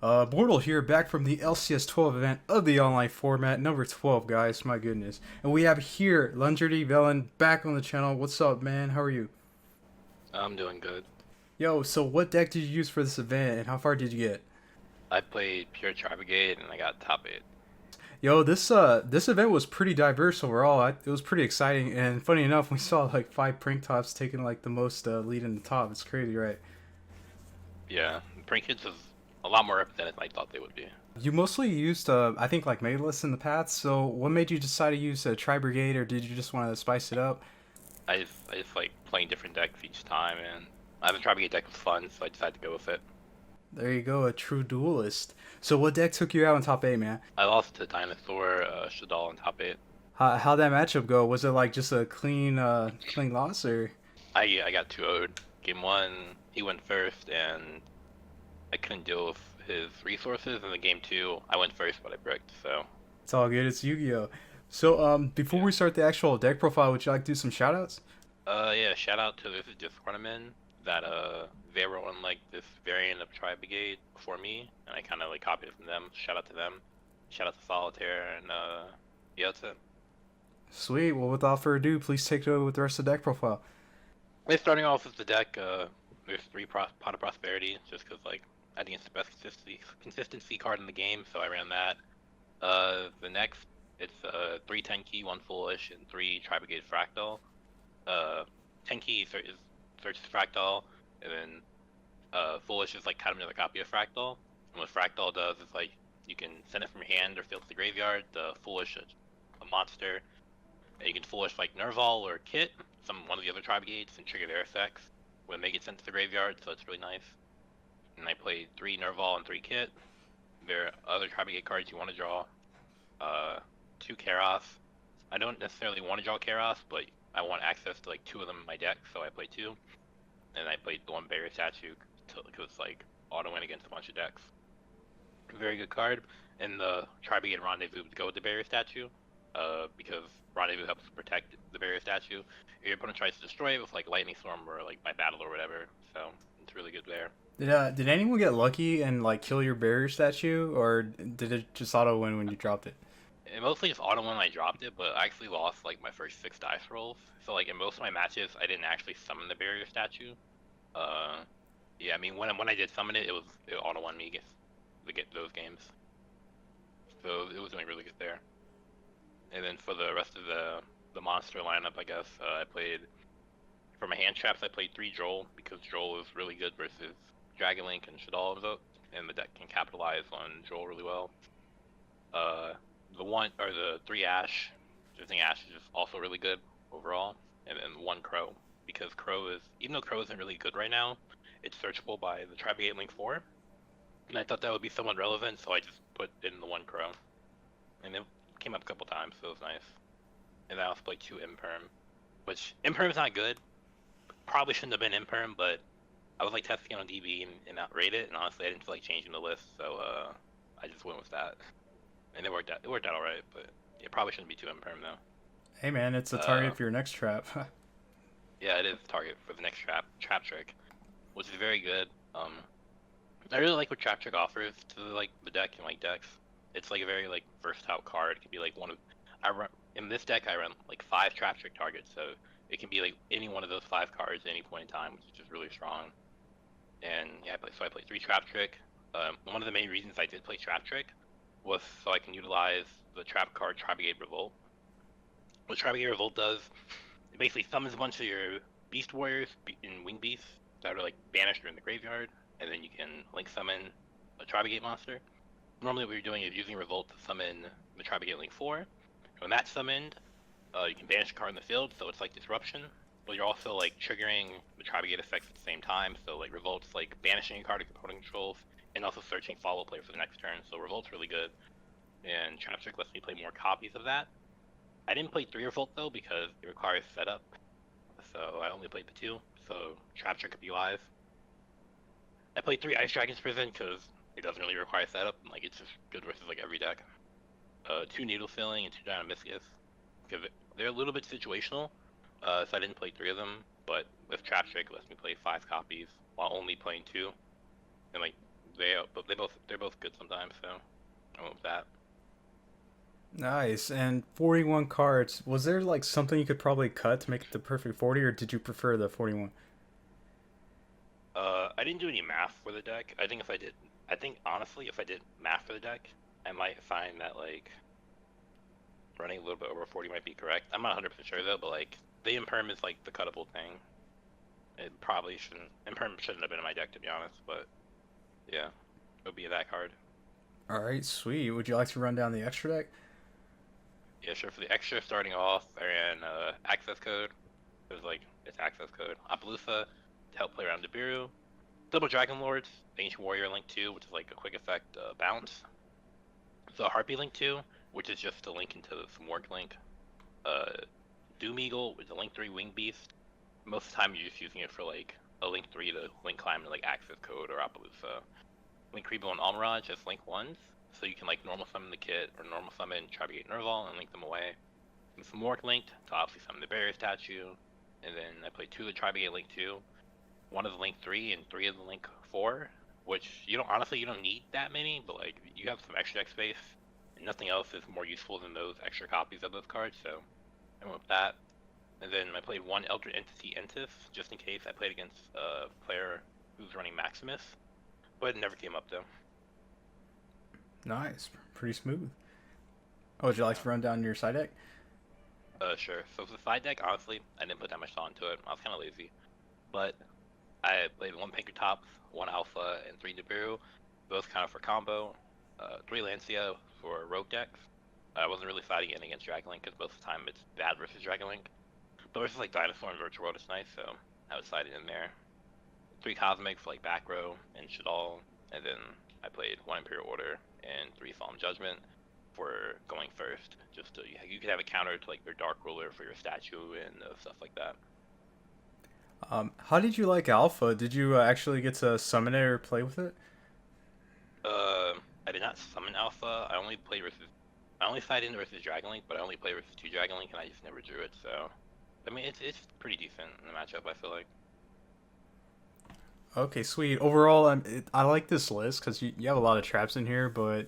BORTLE here, back from the LCS 12 event of the online format, number 12, guys. My goodness. And we have here Lundrity, Velen, back on the channel. What's up, man? How are you? I'm doing good. Yo, so what deck did you use for this event, and how far did you get? I played pure Tri-Brigade and I got top 8. Yo, this event was pretty diverse overall. It was pretty exciting, and funny enough, we saw like 5 prank tops taking like the most lead in the top. It's crazy, right? Yeah, Prank Kids is a lot more represented than I thought they would be. You mostly used, I think, like Megaliths in the past. So, what made you decide to use Tri-Brigade, or did you just want to spice it up? I just like playing different decks each time, and I have a Tri-Brigade deck was fun, so I decided to go with it. There you go, a true duelist. So what deck took you out in top 8, man? I lost to Dinosaur, Shadal in top 8. How'd that matchup go? Was it like just a clean loss, or? I got 2-0'd. Game 1, he went first, and I couldn't deal with his resources, and then game 2, I went first, but I bricked, so. It's all good, it's Yu-Gi-Oh! So, before Yeah. we start the actual deck profile, would you like to do some shoutouts? Yeah, shout out to this Discord I'm in that they were on like this variant of Tri-Brigade before me, and I kind of like copied it from them. Shout out to them. Shout out to Solitaire, and yeah, that's it. Sweet, well without further ado, please take it over with the rest of the deck profile. We're starting off with the deck. There's 3 Pot of Prosperity, just because like I think it's the best consistency card in the game, so I ran that. The next it's 3 Tenki, 1 Foolish, and 3 Tri-Brigade Fractal. Tenki is searches Fractal, and then Foolish is like kind of another copy of Fractal. And what Fractal does is like you can send it from your hand or field to the graveyard. The Foolish is a monster. And you can Foolish like Nerval or Kit, one of the other Tri-Brigades, and trigger their effects when they get sent to the graveyard, so it's really nice. And I played 3 Nerval and 3 Kit. There are other Tri-Brigade cards you want to draw. 2 Karos. I don't necessarily want to draw Karos, but I want access to like 2 of them in my deck, so I play 2. And I played the 1 Barrier Statue because it's like auto win against a bunch of decks. Very good card. And the Tri-Brigade Rendezvous would go with the Barrier Statue, because Rendezvous helps protect the Barrier Statue. Your opponent tries to destroy it with like Lightning Storm or like by battle or whatever, so it's really good there. Did anyone get lucky and like kill your barrier statue, or did it just auto win when you dropped it? It mostly just auto when I dropped it, but I actually lost like my first 6 dice rolls. So like in most of my matches, I didn't actually summon the Barrier Statue. Uh, yeah, I mean when I did summon it, it auto won me to get those games. So it was doing really good there. And then for the rest of the monster lineup, I guess I played for my hand traps. I played 3 Droll because Droll is really good versus Dragon Link and Shadal Invoke, and the deck can capitalize on Droll really well. The 3 Ash, I think Ash is just also really good overall, and then 1 Crow, because even though Crow isn't really good right now, it's searchable by the Tri-Brigade Link 4, and I thought that would be somewhat relevant, so I just put in the 1 Crow, and it came up a couple times, so it was nice. And I also played 2 Imperm, which Imperm's not good, probably shouldn't have been Imperm, but I was like testing it on DB and outrate it, and honestly I didn't feel like changing the list, so I just went with that. And it worked out alright, but it probably shouldn't be 2 Imperm though. Hey man, it's a target for your next trap. Yeah, it is the target for the next trap trick, which is very good. I really like what trap trick offers to like the deck and like decks. It's like a very like versatile card. It can be like in this deck I run like 5 trap trick targets, so it can be like any one of those 5 cards at any point in time, which is just really strong. And yeah, I played 3 trap trick. One of the main reasons I did play trap trick was so I can utilize the trap card Tri-Brigade Revolt. What Tri-Brigade Revolt does, it basically summons a bunch of your Beast Warriors and Wing Beasts that are like banished or in the graveyard, and then you can link summon a Tri-Brigade monster. Normally what you're doing is using Revolt to summon the Tri-Brigade Link 4. When that's summoned, you can banish a card in the field, so it's like Disruption, but you're also like triggering the Tri-Brigade effects at the same time, so like Revolt's like banishing a card if opponent controls, and also searching follow play for the next turn, so Revolt's really good. And Trap Trick lets me play more copies of that. I didn't play 3 Revolt though, because it requires setup, so I only played the 2, so Trap Trick could be live. I played 3 Ice Dragon's Prison, because it doesn't really require setup, and like it's just good versus like every deck. 2 Needle Filling and 2 Dynamiscus, because they're a little bit situational, so I didn't play 3 of them, but with Trap Trick it lets me play 5 copies while only playing 2. And like they're both good sometimes. So I went with that. Nice. And 41 cards. Was there like something you could probably cut to make it the perfect 40, or did you prefer the 41? I didn't do any math for the deck. I think honestly, if I did math for the deck, I might find that like running a little bit over 40 might be correct. I'm not 100% sure though, but like the imperm is like the cuttable thing. It probably shouldn't imperm shouldn't have been in my deck to be honest, but yeah, it would be that card. All right, sweet. Would you like to run down the extra deck? Yeah, sure. For the extra starting off, I ran access code. It was like it's access code. Appaloosa to help play around Nibiru. Double Dragon Lords, Ancient Warrior Link 2, which is like a quick effect bounce. So Harpy Link 2, which is just a link into some Morg Link. Uh, Doom Eagle, which is a Link 3 Wing Beast. Most of the time you're just using it for like a Link 3 to Link climb to like access code or Appaloosa. Link Rebo and Almirage as Link 1s, so you can like normal summon the kit or normal summon Tri-Brigade Nerval and link them away. And some Morg linked to obviously summon the barrier statue, and then I played 2 of the Tri-Brigade Link 2, 1 of the Link 3, and 3 of the Link 4, which you don't need that many, but like you have some extra deck space, and nothing else is more useful than those extra copies of those cards, so I went with that. And then I played 1 Eldritch Entity Entis, just in case I played against a player who's running Maximus, but it never came up though. Nice. Pretty smooth. Oh, would you like to run down your side deck? Sure. So for the side deck, honestly, I didn't put that much thought into it. I was kind of lazy. But I played 1 Pinkertops, 1 Alpha, and 3 Nibiru. Those kind of for combo. 3 Lancia for rogue decks. I wasn't really fighting in against Dragonlink because most of the time it's bad versus Dragonlink. But versus like Dinosaur and Virtual World, it's nice, so I was sliding in there. 3 Cosmic for like back row and Shadal. And then I played 1 Imperial Order and 3 Solemn Judgment for going first, just so you could have a counter to like your Dark Ruler for your statue and stuff like that. How did you like Alpha? Did you actually get to summon it or play with it? I did not summon Alpha. I only side in versus Dragonlink, but I only play versus 2 Dragonlink, and I just never drew it. So, I mean, it's pretty decent in the matchup. I feel like. Okay, sweet. Overall, I like this list because you have a lot of traps in here, but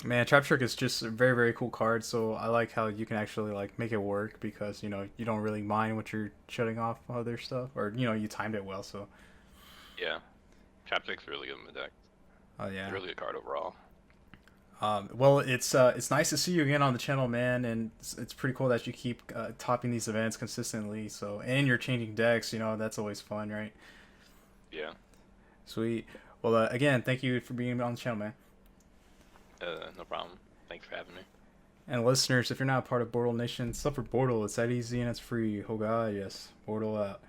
man, Trap Trick is just a very, very cool card. So I like how you can actually like make it work because you don't really mind what you're shutting off other stuff, or you timed it well. So Yeah, Chapstick's really good in the deck. oh yeah. It's a really good card overall. Well, it's nice to see you again on the channel, man, and it's pretty cool that you keep topping these events consistently. So and you're changing decks, that's always fun, right? Yeah. Sweet. Well, again, thank you for being on the channel, man. No problem. Thanks for having me. And listeners, if you're not part of BORTLE Nation, suffer BORTLE. It's that easy and it's free. Oh god, yes. BORTLE out.